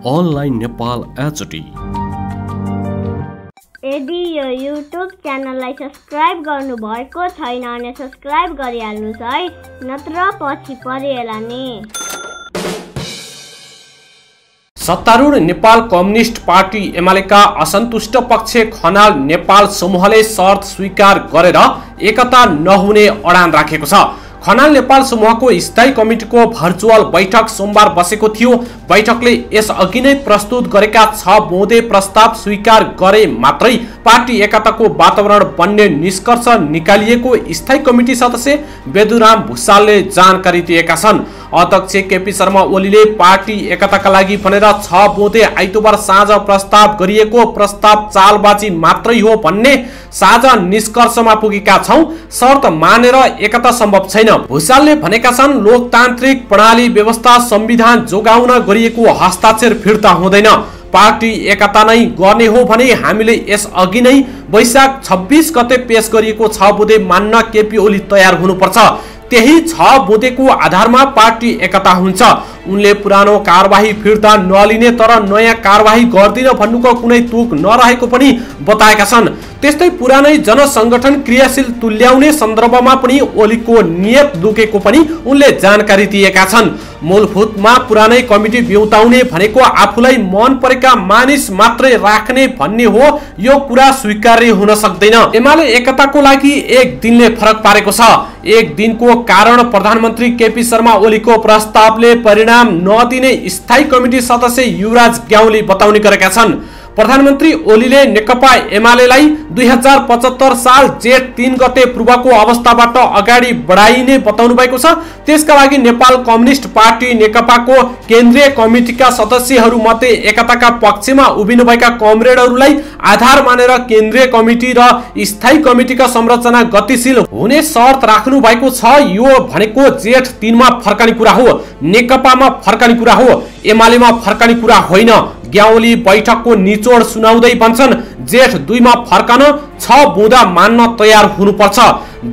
Online Nepal HD. यदि यो YouTube च्यानललाई सब्स्क्राइब गर्नुभएको छैन भने सब्स्क्राइब गरिहाल्नुहोस् है, नत्र पछि परिएला नि। सत्तारूढ नेपाल कम्युनिस्ट पार्टी एमालेका असन्तुष्ट पक्ष खनाल नेपाल समूहले शर्त स्वीकार गरेर एकता नहुने अडान राखेको छ। खनाल नेपाल समूहको स्थायी कमिटीको भर्चुअल बैठक सोमबार बसेको थियो। बैठकले यसअघि नै प्रस्तुत गरेका 6 बुँदे प्रस्ताव स्वीकार गरे मात्रै पार्टी एकताको वातावरण बन्ने निष्कर्ष निकालिएको स्थायी कमिटी सदस्य बेदुराम भुसालले जानकारी दिएका छन्। अध्यक्ष केपी शर्मा ओलीले पार्टी एकताका लागि भनेर 6 बुँदे आइतबार साँझ प्रस्ताव गरिएको प्रस्ताव चालबाजी मात्रै हो भन्ने साझा निष्कर्षमा पुगेका छौं। शर्त मानेर एकता सम्भव छैन। भुसालले भनेका छन्, लोकतान्त्रिक प्रणाली व्यवस्था संविधान जोगाउन गरिएको हस्ताक्षर फिर्ता हुँदैन। पार्टी एकता नै गर्ने हो भने हामीले यसअघि नै वैशाख 26 गते पेश गरिएको 6 बुँदे मान्न केपी ओली तयार हुनुपर्छ। त्यही 6 बुँदेको आधारमा पार्टी एकता हुन्छ। उनले पुरानो कारबाही फिर्ता नलिने तर नयाँ कारबाही गर्दिन भन्नुको कुनै तुक नरहेको पनि बताएका छन्। त्यस्तै पुरानै जनसंगठन क्रियाशील तुल्याउने सन्दर्भमा पनि ओलीको नियत दुखेको पनि उनले जानकारी दिएका छन्। मूलभूतमा पुरानै कमिटी बिउताउने भनेको आफूलाई मन परेका मानिस मात्रै राख्ने भन्ने हो। यो कुरा स्वीकार्य हुन सक्दैन। एमाले एकताको लागि एक दिनले फरक पारेको छ। एक दिनको कारण प्रधानमन्त्री केपी शर्मा ओलीको प्रस्तावले परिणाम नदिने स्थायी कमिटी सदस्य युवराज ग्याउली बताउने गरेका छन्। प्रधानमन्त्री ओलीले नेकपा एमालेलाई 2075 साल जेठ 3 गते पूर्वको अवस्थाबाट अगाडि बढाइने बताउनु भएको छ। त्यसका लागि नेपाल कम्युनिस्ट पार्टी नेकपाको केन्द्रीय कमिटीका सदस्यहरू मध्ये एकताका पक्षमा उभिनुभएका कमरेडहरूलाई आधार मानेर केन्द्रीय कमिटी र स्थायी कमिटीका संरचना गतिशील हुने शर्त राख्नु भएको छ। यो भनेको जेठ 3 मा फर्कने कुरा हो, नेकपामा फर्कने कुरा हो, एमालेमा फर्कने कुरा होइन। ग्याउली बैठकको निचोड सुनाउँदै भन्छन्, जेठ 2 मा फर्कन 6 बुँदा मान्न तयार हुनुपर्छ।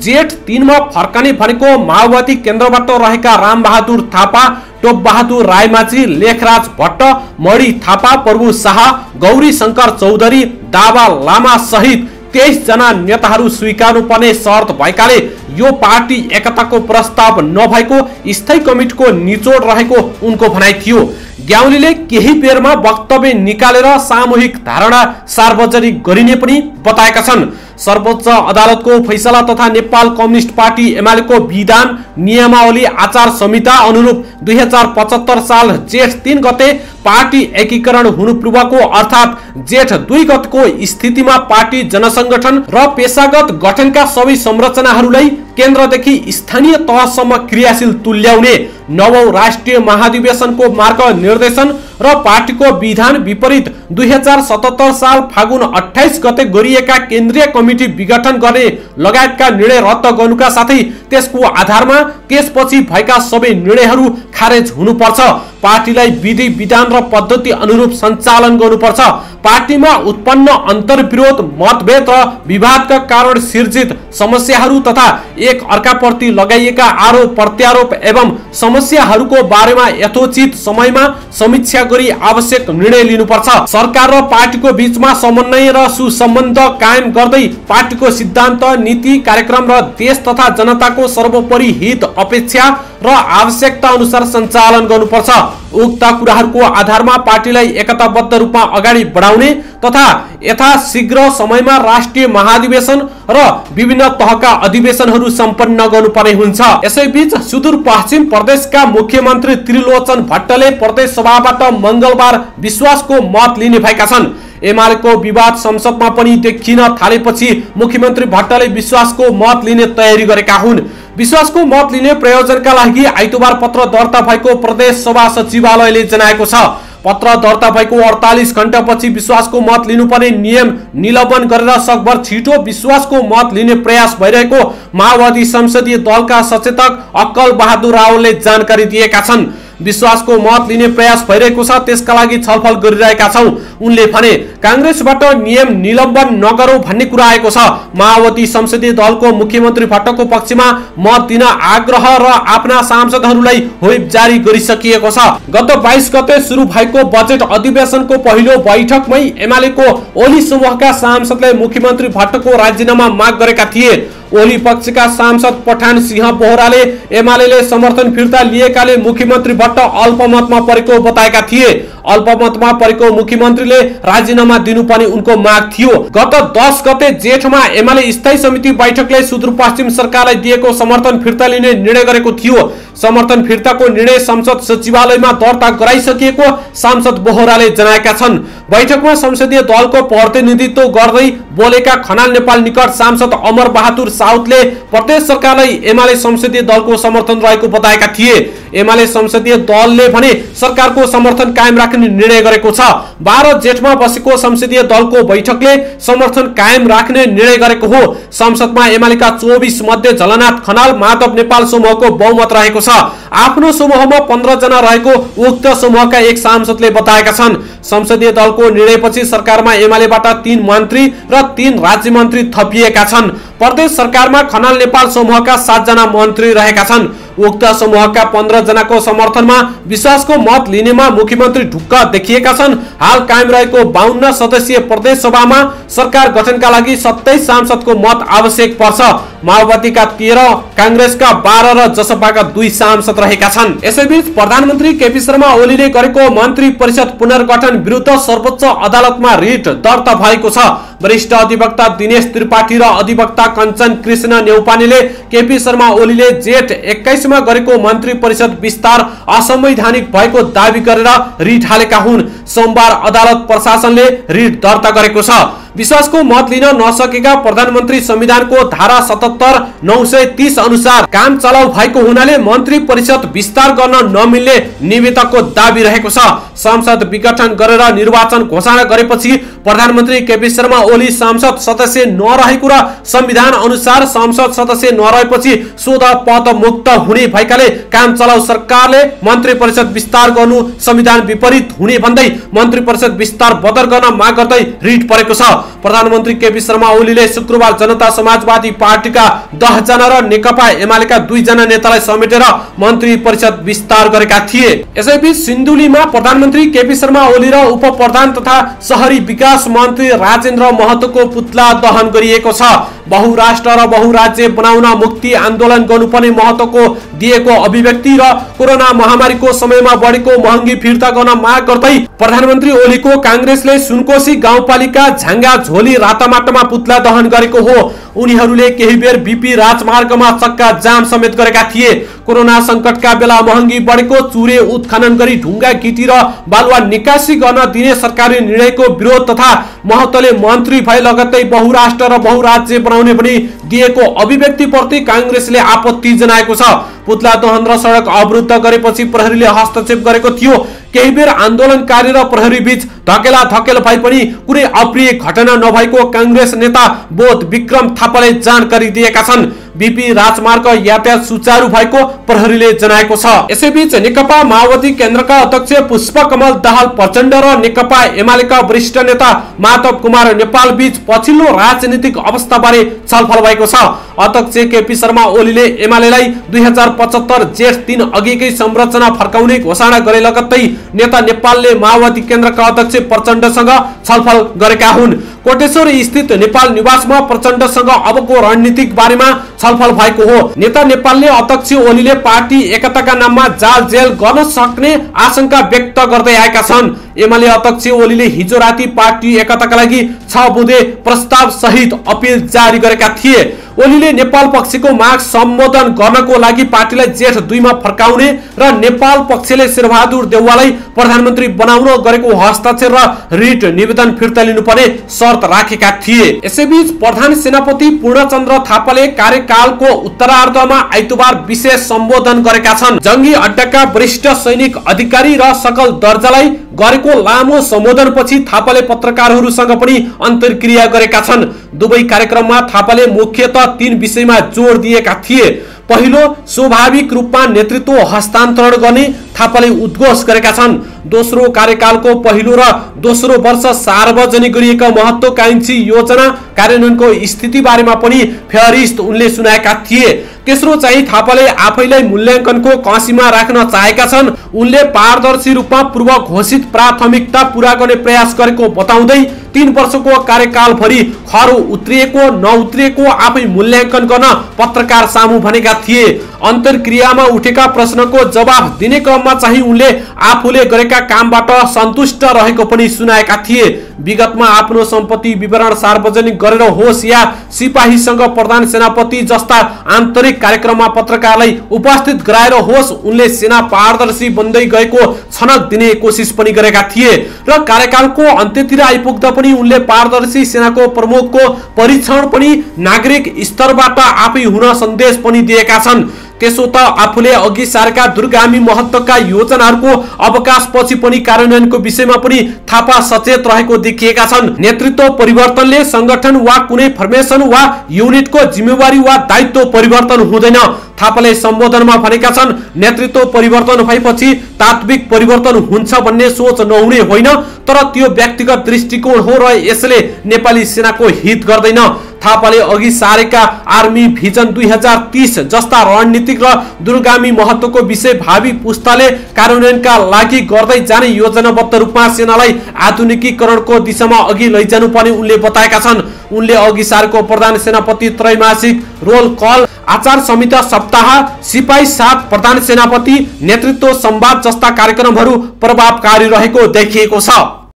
जेठ 3 मा फर्कने भनेको माओवादी केन्द्रबाट रहेका रामबहादुर थापा, टोपबहादुर रायमाझी, लेखराज भट्ट, मणि थापा, प्रभु शाह, गौरी शंकर चौधरी, दावा लामा सहित 23 जना नेताहरू स्वीकार्नु पर्ने शर्त भएकाले यो पार्टी एकताको प्रस्ताव नभएको स्थायी कमिटीको निचोड रहेको उनको भनाइ थियो। ग्याउलीले केही बेरमा वक्तव्य निकालेर सामूहिक धारणा सार्वजनिक गरिने पनि बताएका छन्। सर्वोच्च अदालतको फैसला तथा नेपाल कम्युनिस्ट पार्टी एमालेको विधान नियमावली आचार संहिता अनुरूप 2075 साल जेठ 3 गते पार्टी एकीकरण हुनु पूर्वको अर्थात जेठ 2 गतेको स्थितिमा पार्टी जनसंगठन र पेशागत गठनका सबै संरचनाहरूलाई केन्द्रदेखि स्थानीय तहसम्म क्रियाशील तुल्याउने, नवौं राष्ट्रिय महाधिवेशनको मार्ग निर्देशन र पार्टीको विधान विपरीत 2077 साल फागुन 28 गते गरिएका केन्द्रीय कमिटी विघटन गर्ने लगायतका निर्णय रद्द गर्नुका साथै त्यसको आधारमा त्यसपछि भएका सबै निर्णयहरू खारेज हुनुपर्छ। पार्टीलाई विधि विधान र पद्धति अनुरूप सञ्चालन गर्नुपर्छ। पार्टीमा उत्पन्न अन्तर्विरोध, मतभेद र विवादका कारण सिर्जित समस्याहरू तथा एक अर्काप्रति लगाइएका आरोप प्रत्यारोप एवं समस्याहरूको बारेमा यथोचित समयमा समीक्षा गरी आवश्यक निर्णय लिनुपर्छ। सरकार र पार्टीको बीचमा समन्वय र सुसम्बन्ध कायम गर्दै पार्टीको सिद्धान्त, नीति, कार्यक्रम र देश तथा जनताको सर्वोपरि हित, अपेक्षा र आवश्यकता अनुसार सञ्चालन गर्नुपर्छ। उक्त कुराहरूको आधारमा पार्टीलाई एकताबद्ध रूपमा अगाडि बढाउने तथा यथाशीघ्र समयमा राष्ट्रिय महाधिवेशन र विभिन्न तहका अधिवेशनहरू सम्पन्न गर्नुपर्ने हुन्छ। यसैबीच सुदूरपश्चिम प्रदेशका मुख्यमन्त्री त्रिलोचन भट्टले प्रदेश सभाबाट मंगलबार विश्वासको मत लिने भएका छन्। एमालेको विवाद संसदमा पनि देखिन थालेपछि मुख्यमन्त्री भट्टले विश्वासको मत लिने तयारी गरेका हुन्। विश्वासको मत लिने प्रयोजनका लागि आइतबार पत्र दर्ता भएको प्रदेश सभा सचिवालयले जनाएको छ। पत्र दर्ता भएको 48 घण्टापछि विश्वासको मत लिनुपर्ने नियम निलम्बन गरेर सकभर छिटो विश्वासको मत लिने प्रयास भइरहेको माओवादी संसदीय दलका सचेतक अक्कल बहादुर रावलले जानकारी दिएका छन्। विश्वासको मत लिने प्रयास भइरहेको छ, त्यसका लागि छलफल गरिरहेका छौं उनले भने। कांग्रेसबाट नियम निलम्बन नगरौं भन्ने कुरा आएको छ। माओवादी संसदीय दलको मुख्यमन्त्री भट्टको पक्षमा मत दिन आग्रह र आफ्ना सांसदहरूलाई व्हिप जारी गरिसकिएको छ। गत 22 गते सुरु भएको बजेट अधिवेशनको पहिलो बैठकमै एमालेको ओली समूहका सांसदले मुख्यमन्त्री भट्टको राजीनामा माग गरेका थिए। ओली पक्षका सांसद पठान सिंह बोहराले एमालेले समर्थन फिर्ता लिएकाले मुख्यमन्त्री भट्ट अल्पमतमा परेको बताएका थिए। अल्पमतमा परेको मुख्यमन्त्रीले राजीनामा दिनुपर्ने उनको माग थियो। गत 10 गते जेठमा एमाले स्थायी समिति बैठकले सुदूरपश्चिम सरकारलाई दिएको समर्थन फिर्ता लिने निर्णय गरेको थियो। समर्थन फिर्ताको निर्णय संसद सचिवालयमा दर्ता गराइसकिएको सांसद बोहराले जनाएका छन्। बैठकमा संसदीय दलको प्रतिनिधित्व गर्दै बोलेका खनाल नेपाल निकट सांसद अमर बहादुर साउदले प्रदेश सरकारलाई एमाले संसदीय दलको समर्थन रहेको बताएका थिए। एमाले संसदीय दलले भने सरकारको समर्थन कायम राख्ने निर्णय गरेको छ। 12 जेठमा बसेको संसदीय दलको बैठकले समर्थन कायम राख्ने निर्णय गरेको हो। संसदमा एमालेका 24 मध्ये झलनाथ खनाल माधव नेपाल समूहको बहुमत रहेको छ। आफ्नो समूहमा 15 जना रहेको उक्त समूहका एक सांसदले बताएका छन्। संसदीय दलको निर्णयपछि सरकारमा एमालेबाट 3 मन्त्री र 3 राज्य मन्त्री थपिएका छन्। प्रदेश सरकारमा खनाल नेपाल समूहका 7 जना मन्त्री रहेका छन्। उक्त समूहका 15 जनाको समर्थनमा विश्वासको मत लिनेमा मुख्यमन्त्री ढुक्क देखिएका छन्। हाल कायम रहेको 52 सदस्यीय प्रदेश सभामा सरकार गठनका लागि 27 सांसदको मत आवश्यक पर्छ। माओवादीका 13, कांग्रेसका 12 र जसपाका 2 सांसद रहेका छन्। यसैबीच प्रधानमन्त्री केपी शर्मा ओलीले गरेको मन्त्री परिषद पुनर्गठन विरुद्ध सर्वोच्च अदालतमा रिट दर्ता भएको छ। वरिष्ठ अधिवक्ता दिनेश त्रिपाठी र अधिवक्ता कञ्चन कृष्ण नेउपानेले केपी शर्मा ओलीले जेठ 21 मा गरेको मन्त्री परिषद विस्तार असंवैधानिक भएको दावी गरेर रिट हालेका हुन्। सोमबार अदालत प्रशासनले रिट दर्ता गरेको छ। विश्वासको मत लिन नसकेका प्रधानमन्त्री संविधानको धारा 77 930 अनुसार काम चलाउ भएको हुनाले मन्त्री परिषद विस्तार गर्न नमिल्ने निवेदकको दावी रहेको छ। संसद विघटन गरेर निर्वाचन घोषणा गरेपछि प्रधानमन्त्री केपी शर्मा ओली संसद सदस्य नरहेको र संविधान अनुसार संसद सदस्य नरहेपछि सोध पद मुक्त हुने भएकाले काम चलाउ सरकारले मन्त्री परिषद विस्तार गर्नु संविधान विपरीत हुने भन्दै मन्त्री परिषद विस्तार बदर गर्न माग गर्दै रिट परेको छ। प्रधानमन्त्री केपी शर्मा ओलीले शुक्रबार जनता समाजवादी पार्टीका 10 जना र नेकपा एमालेका 2 जना नेतालाई समेटेर मन्त्री परिषद विस्तार गरेका थिए। यसैबीच सिन्धुलीमा प्रधानमन्त्री केपी शर्मा ओली र उप प्रधान तथा शहरी विकास मन्त्री राजेन्द्र महतोको पुतला दहन गरिएको छ। बहुराष्ट्र र बहुराज्य बनाउन मुक्ति आन्दोलन गर्नुपर्ने महतोको दिएको अभिव्यक्ति र कोरोना महामारीको समयमा बढेको महँगी फिर्ता गर्न माग गर्दै प्रधानमन्त्री ओलीको कांग्रेसले सुनकोशी गाउँपालिका झाङ्गा झोली रातामाटामा पुतला दहन गरेको हो। उनीहरूले केही बेर बीपी राजमार्गमा चक्का जाम समेत गरेका थिए। कोरोना संकटका बेला महँगी बढेको चुरे उत्खनन गरी ढुङ्गा गिटी र बालुवा निकासी गर्न दिने सरकारी निर्णयको विरोध तथा महतोले मन्त्री भए लगत्तै बहुराष्ट्र र बहुराज्य बनाउने पनि दिएको अभिव्यक्ति प्रति कांग्रेसले आपत्ति जनाएको छ। पुतला दहन र सडक अवरुद्ध गरेपछि प्रहरीले हस्तक्षेप गरेको थियो। केही बेर आन्दोलनकारी र प्रहरी बीच धकेला धकेल भए पनि कुनै अप्रिय घटना नभएको कांग्रेस नेता बोध विक्रम थापाले जानकारी दिएका छन्। बीपी राजमार्ग यातायात सुचारू भएको प्रहरीले जनाएको छ। यसैबीच नेकपा माओवादी केन्द्रका अध्यक्ष पुष्पकमल दाहाल प्रचण्ड र नेकपा एमालेका वरिष्ठ नेता माधव कुमार नेपाल बीच पछिल्लो राजनीतिक अवस्थाबारे छलफल भएको छ। अध्यक्ष केपी शर्मा ओलीले एमालेलाई 2075 जेठ 3 अघिकै संरचना फर्काउने घोषणा गरे लगत्तै नेता नेपालले माओवादी केन्द्रका अध्यक्ष प्रचण्डसँग छलफल गरेका हुन्। कोटेश्वर स्थित नेपाल निवासमा प्रचण्डसँग अबको रणनीतिक बारेमा छलफल भएको हो। नेता नेपालले अध्यक्ष ओलीले पार्टी एकताका नाममा जाल जेल गर्न सक्ने आशंका व्यक्त गर्दै आएका छन्। एमाले अध्यक्ष ओलीले हिजो राति पार्टी एकताका लागि 6 बुँदे प्रस्ताव सहित अपिल जारी गरेका थिए। ओलीले नेपाल पक्षको माग सम्बोधन गर्नको लागि पार्टीलाई जेठ 2 मा फर्काउने र नेपाल पक्षले शेरबहादुर देउवालाई प्रधानमन्त्री बनाउन गरेको हस्ताक्षर र रिट निवेदन फिर्ता लिनुपर्ने शर्त राखेका थिए। यसैबीच प्रधान सेनापति पूर्णचन्द्र थापाले कार्यकालको उत्तरार्धमा आइतबार विशेष सम्बोधन गरेका छन्। जंगी अड्डाका वरिष्ठ सैनिक अधिकारी र सकल दर्जालाई गरेको लामो सम्बोधनपछि थापाले पत्रकारहरूसँग पनि अन्तर्क्रिया गरेका छन्। दुवै कार्यक्रममा थापाले मुख्यतः 3 विषयमा जोड दिएका थिए। पहिलो, स्वाभाविक रूपमा नेतृत्व हस्तान्तरण गर्ने थापाले उद्घोष गरेका छन्। दोस्रो, कार्यकालको पहिलो र दोस्रो वर्ष सार्वजनिक गरिएका महत्त्वकांक्षी योजना कार्यान्वयनको स्थिति बारेमा पनि फेहरिस्त उनले सुनाएका थिए। तेस्रो चाहिँ थापाले आफैलाई मूल्याङ्कनको कसीमा राख्न चाहेका छन्। उनले पारदर्शी रूपमा पूर्व घोषित प्राथमिकता पूरा गर्ने प्रयास गरेको बताउँदै 3 वर्षको कार्यकालभरि खरो उत्रिएको नउत्रिएको आफै मूल्याङ्कन गर्न पत्रकार सामु भनेका थिए। अन्तर्क्रियामा उठेका प्रश्नको जवाफ दिने क्रममा चाहिँ उनले आफूले गरेका कामबाट सन्तुष्ट रहेको पनि सुनाएका थिए। विगतमा आफ्नो सम्पत्ति विवरण सार्वजनिक गरेर होस् या सिपाहीसँग प्रधान सेनापति जस्ता आन्तरिक कार्यक्रममा पत्रकारलाई उपस्थित गराएर होस्, उनले सेना पारदर्शी बन्दै गएको छनक दिने कोसिस पनि गरेका थिए र कार्यकालको अन्त्यतिर आइपुग्दा पनि उनले पारदर्शी सेनाको प्रमुखको परीक्षण पनि नागरिक स्तरबाट आफै हुन सन्देश पनि दिएका छन्। त्यसो त आफूले अघि सारेका दूरगामी महत्त्वका योजनाहरूको अवकाशपछि पनि कार्यान्वयनको विषयमा पनि थापा सचेत रहेको देखिएका छन्। नेतृत्व परिवर्तनले संगठन वा कुनै फर्मेसन वा युनिटको जिम्मेवारी वा दायित्व परिवर्तन हुँदैन। थापाले सम्बोधनमा भनेका छन्, नेतृत्व परिवर्तन भएपछि तात्विक परिवर्तन हुन्छ भन्ने सोच नहुने होइन, तर त्यो व्यक्तिगत दृष्टिकोण हो र यसले नेपाली सेनाको हित गर्दैन। थापाले अघि सारेका आर्मी भिजन 2030 जस्ता रणनीतिक र दूरगामी महत्त्वको विषय भावी पुस्ताले कार्यान्वयनका लागि गर्दै जाने योजनाबद्ध रूपमा सेनालाई आधुनिकीकरणको दिशामा अघि लैजानुपर्ने उनले बताएका छन्। उनले अघि सारेको प्रधान सेनापति त्रैमासिक रोल कल, आचार संहिता सप्ताह, सिपाही साथ प्रधान सेनापति नेतृत्व संवाद जस्ता कार्यक्रमहरू प्रभावकारी रहेको देखिएको छ।